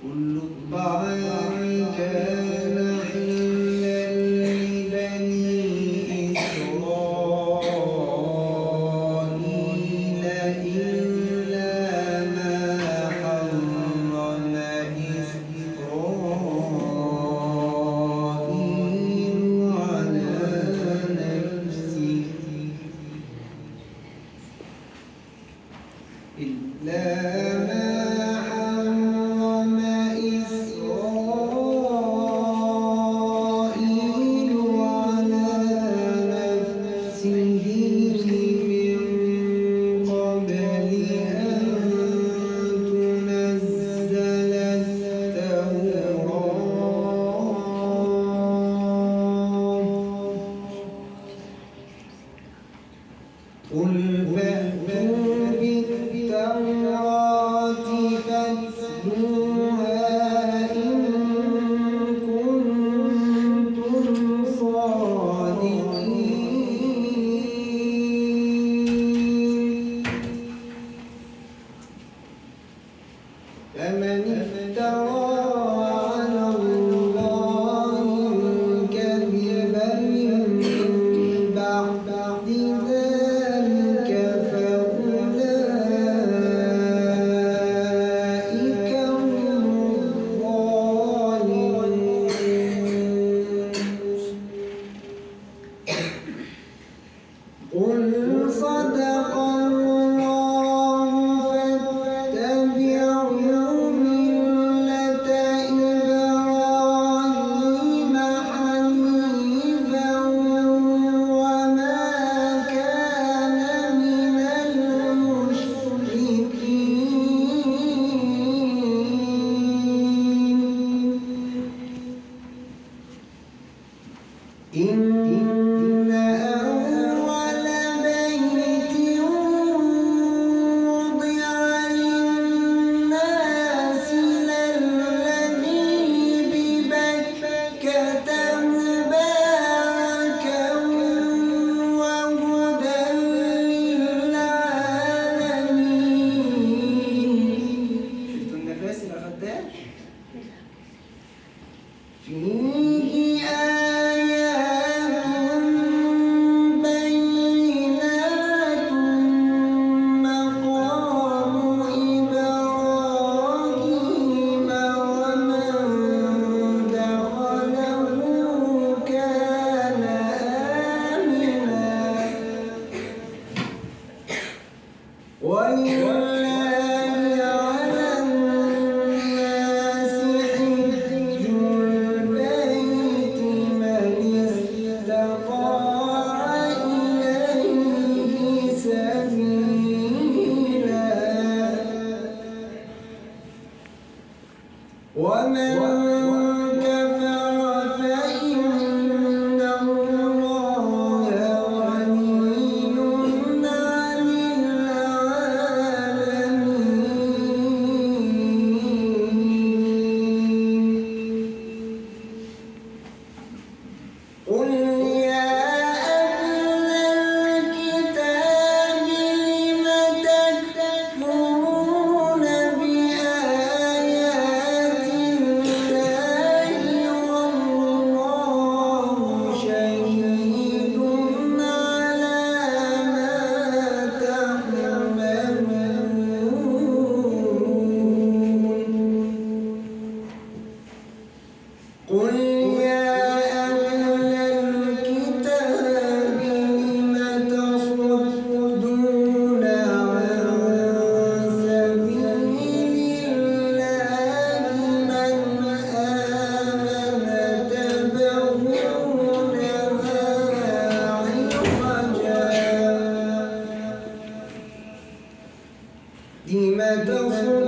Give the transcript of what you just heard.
كل الطعام كان حلا لبني إسرائيل إلا ما حرم إسرائيل على نفسه إلا ما قل فأتوا بالتوراة فاتلوها إن كنتم صادقين فمن افترى على الله الكذب من بعد قل صدق الله فاتبعوا ملة إبراهيم حنيفا وما كان من المشركين فيه آيات بينات مقام إبراهيم ومن دخله كان آمنا ولله على الناس حج البيت من استطاع إليه سبيلا ومن كفر فإن الله غني عن العالمين قل يا أهل الكتاب لم تكفرون بآيات الله والله شهيد على ما تعملون قل يا أهل الكتاب لم تصدون عن سبيل الله من آمن تبغونها عوجا لم تصدون